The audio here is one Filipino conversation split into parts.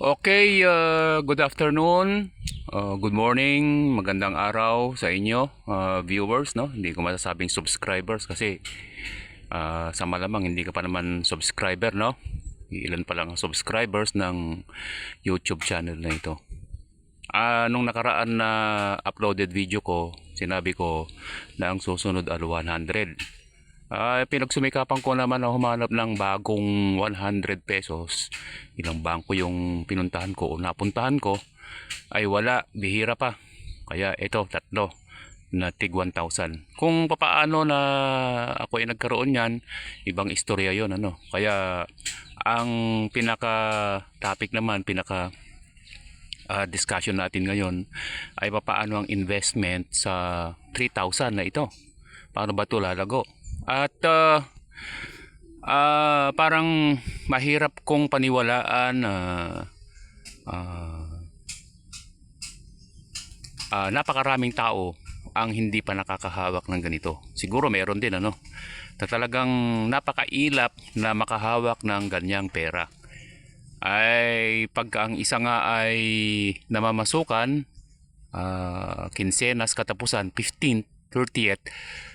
Okay, good afternoon, good morning, magandang araw sa inyo, viewers, no? Hindi ko masasabing subscribers kasi sa malamang hindi ka pa naman subscriber, no? Ilan pa lang ang subscribers ng YouTube channel na ito. Nung nakaraan na uploaded video ko, sinabi ko na ang susunod ay 100. Pinagsumikapan ko naman na humanap ng bagong 100 pesos. Ilang bangko yung pinuntahan ko o napuntahan ko ay wala, bihira pa. Kaya ito, tatlo na tig 1,000. Kung papaano na ako ay nagkaroon yan, ibang istorya yon, ano. Kaya ang pinaka topic naman, pinaka discussion natin ngayon ay papaano ang investment sa 3,000 na ito. Paano ba ito lalago? At parang mahirap kong paniwalaan na napakaraming tao ang hindi pa nakakahawak ng ganito. Siguro meron din, ano, na talagang napakailap na makahawak ng ganyang pera. Ay pagka ang isa nga ay namamasukan, kinsenas katapusan, 15th, 30th,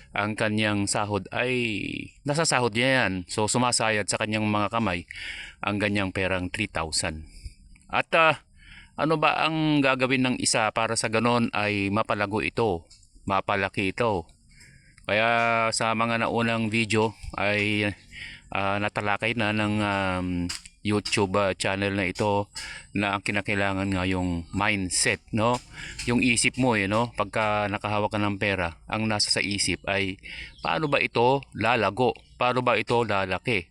ang kanyang sahod ay nasasahod niya yan. So sumasayad sa kanyang mga kamay ang ganyang perang 3,000. At ano ba ang gagawin ng isa para sa ganon ay mapalago ito, mapalaki ito? Kaya sa mga naunang video ay natalakay na ng YouTube channel na ito na ang kinakailangan nga yung mindset, no? Yung isip mo, no? Pagka nakahawak ka ng pera, ang nasa sa isip ay paano ba ito lalago? Paano ba ito lalaki?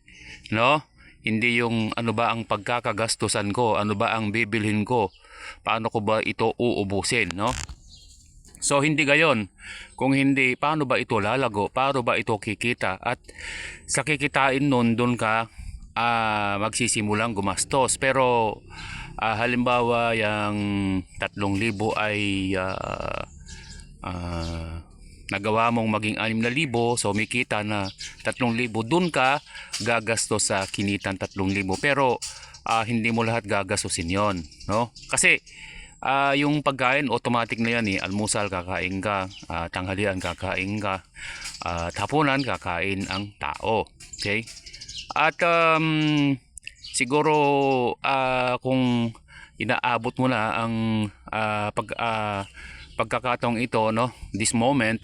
No? Hindi yung ano ba ang pagkakagastusan ko, ano ba ang bibilhin ko, paano ko ba ito uubusin, no? So hindi gayon. Kung hindi, paano ba ito lalago? Paano ba ito kikita? At sa kikitain nun, doon ka magsisimulang gumastos. Pero halimbawa yung 3,000 ay nagawa mong maging 6,000, so may kita na 3,000, doon ka gagastos sa kinitan 3,000. Pero hindi mo lahat gagastusin yon, no? Kasi yung pagkain automatic na yan, almusal kakain ka, tanghalian kakain ka, hapunan kakain ang tao. Okay? At siguro kung inaabot mo na ang pagkakataong ito, no, this moment,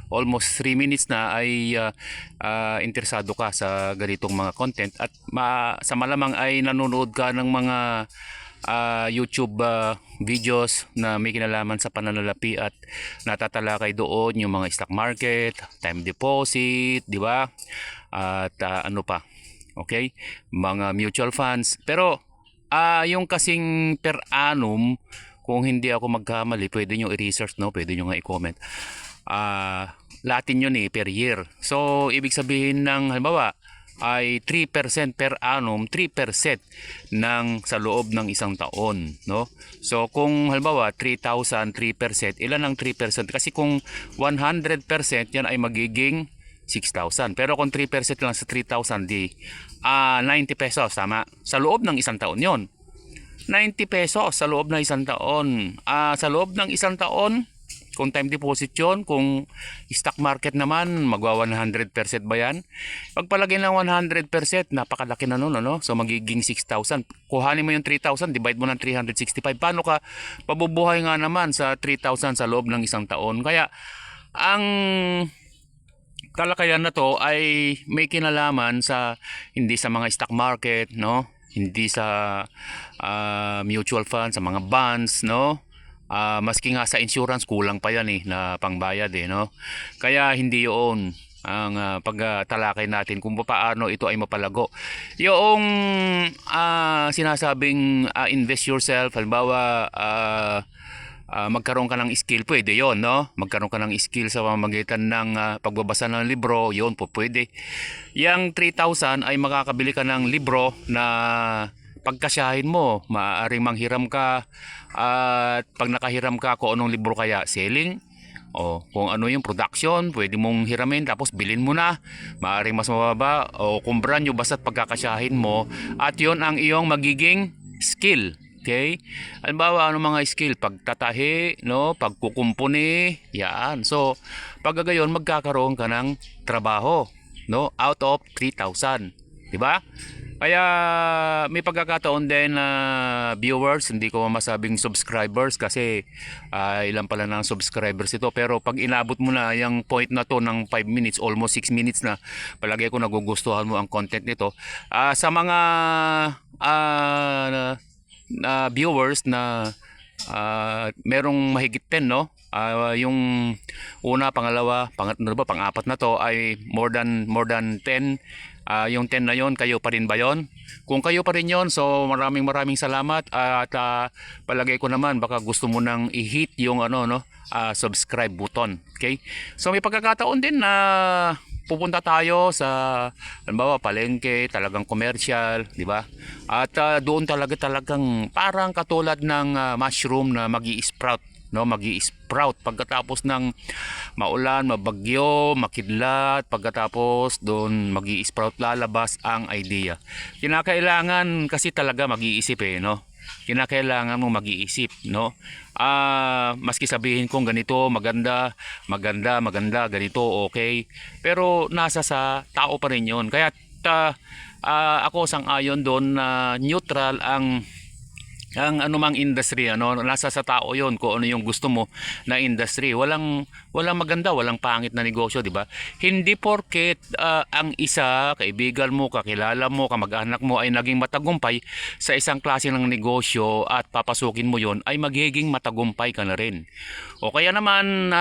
almost 3 minutes na ay interesado ka sa ganitong mga content at sa malamang ay nanonood ka ng mga YouTube videos na may kinalaman sa pananalapi at natatalakay doon yung mga stock market, time deposit, di ba? At ano pa? Okay? Mga mutual funds. Pero yung kasing per annum, kung hindi ako magkamali, pwede nyo i-research, no? Pwede nyo nga i-comment. Latin yun per year. So ibig sabihin ng halimbawa ay 3% per annum, 3% ng sa loob ng isang taon, no? So kung halimbawa 3,000, 3%, ilan ang 3%? Kasi kung 100% yan ay magiging 6,000. Pero kung 3% lang sa 3,000, di 90 pesos, tama? Sa loob ng isang taon yon. 90 pesos sa loob ng isang taon. Sa loob ng isang taon, kung time deposit yun, kung stock market naman, magwa 100% ba yan? Pagpalagay ng 100%, napakalaki na nun, ano? So magiging 6,000. Kuhanin mo yung 3,000, divide mo ng 365. Paano ka pabubuhay nga naman sa 3,000 sa loob ng isang taon? Kaya, ang talakayan na to ay may kinalaman sa hindi sa mga stock market, no? Hindi sa mutual funds, sa mga bonds, no? Maski nga sa insurance kulang pa yan na pangbayad, no? Kaya hindi yun ang pagtalakay natin kung paano ito ay mapalago. Yung sinasabing invest yourself, halimbawa magkaroon ka ng skill, pwede yon, no? Magkaroon ka ng skill sa pamamagitan ng pagbabasa ng libro, yon po pwede. Yang 3,000 ay makakabili ka ng libro na pagkasyahin mo, maaaring manghiram ka, at pag nakahiram ka, kung anong libro kaya, selling, o kung ano yung production, pwede mong hiramin tapos bilhin mo na, maaaring mas mababa, o kung brand new, basta't pagkakasyahin mo, at yon ang iyong magiging skill. Okay? Halimbawa, ano mga skill? Pagtatahi, no? Pagkukumpuni, yan. So, pag gayon, magkakaroon ka ng trabaho, no? Out of 3,000. Diba? Kaya may pagkakataon din na viewers, hindi ko masabing subscribers kasi ilan pala ng subscribers ito. Pero pag inabot mo na yung point na to ng 5 minutes, almost 6 minutes na, palagay ko nagugustuhan mo ang content nito. Sa mga viewers na merong mahigit 10, no? Yung una, pangalawa, pangatlo ba, pang-apat na to ay more than 10. Yung 10 na yon, kayo pa rin ba yon? Kung kayo pa rin yon, so maraming salamat at palagay ko naman baka gusto mo nang i-hit yung subscribe button. Okay? So may pagkakataon din na pupunta tayo sa halimbawa palengke, talagang commercial, di ba? At doon talagang parang katulad ng mushroom na magi-sprout, no, magi-sprout pagkatapos ng maulan, mabagyo, makidlat, pagkatapos doon magi-sprout, lalabas ang idea. Kinakailangan kasi talaga mag-iisip no. Kinakailangan mo mag-iisip, no. Maski sabihin kong ganito maganda, ganito okay, pero nasa sa tao pa rin 'yon. Kaya ako sang-ayon doon na neutral ang anumang industry, nasa sa tao yon kung ano yung gusto mo na industry. Walang maganda, walang pangit na negosyo, di ba? Hindi porket ang isa, kaibigan mo, kakilala mo, kamag-anak mo ay naging matagumpay sa isang klase ng negosyo at papasukin mo yon, ay magiging matagumpay ka na rin. O kaya naman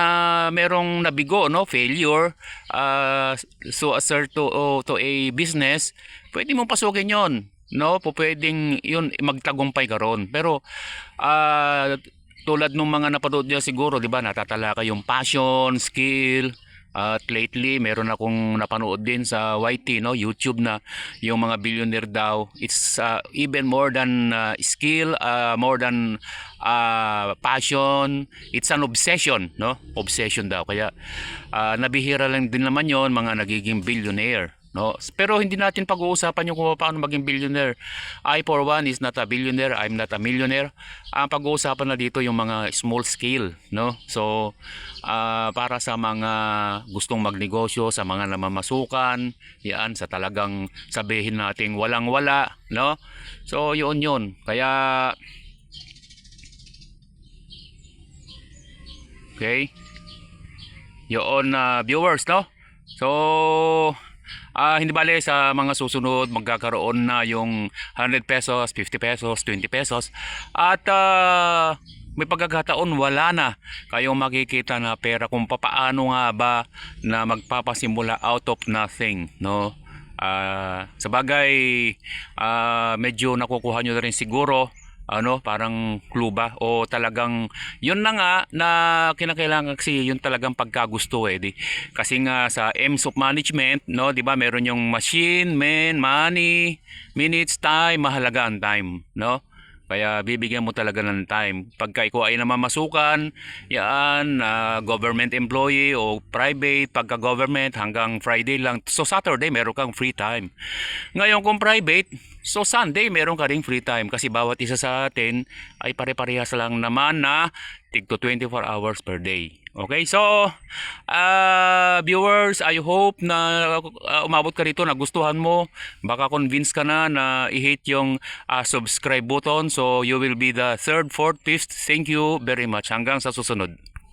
merong nabigo, no, failure, so assert to a business, pwede mong pasukin yon, no, pwedeng yun magtagumpay ka ron. Pero tulad nung mga napanood niyo siguro, di ba, natatalakay yung passion, skill. At lately meron akong napanood din sa YT, no, YouTube, na yung mga billionaire daw, it's even more than skill, more than passion, it's an obsession, no, obsession daw. Kaya nabihira lang din naman yon mga nagiging billionaire, no. Pero hindi natin pag-uusapan yung kung paano maging billionaire. I for one is not a billionaire, I'm not a millionaire. Ang pag-uusapan na dito yung mga small scale, no. So para sa mga gustong magnegosyo, sa mga namamasukan, yan, sa talagang sabihin nating walang wala, no. So yun. Kaya okay, yun, viewers, no. So hindi bale sa mga susunod magkakaroon na yung 100 pesos, 50 pesos, 20 pesos at may pagkakataon wala na kayong makikita na pera kung papaano nga ba na magpapasimula out of nothing, no. Sa bagay medyo nakukuha nyo na rin siguro parang clue ba, o talagang yun na nga na kinakailangan kasi yun talagang pagkagusto kasi nga sa M's of management, no, di ba, meron yung machine, men, money, minutes, time, mahalaga ang time, no. Kaya bibigyan mo talaga ng time. Pagka ikaw ay namamasukan, yan, government employee o private, pagka government hanggang Friday lang. So Saturday meron kang free time. Ngayon kung private, so Sunday meron ka ring free time kasi bawat isa sa atin ay pare-parehas lang naman na tigto 24 hours per day. Okay, so viewers, I hope na umabot ka rito, nagustuhan mo, baka convince ka na i-hit yung subscribe button, so you will be the 3rd, 4th, 5th. Thank you very much. Hanggang sa susunod.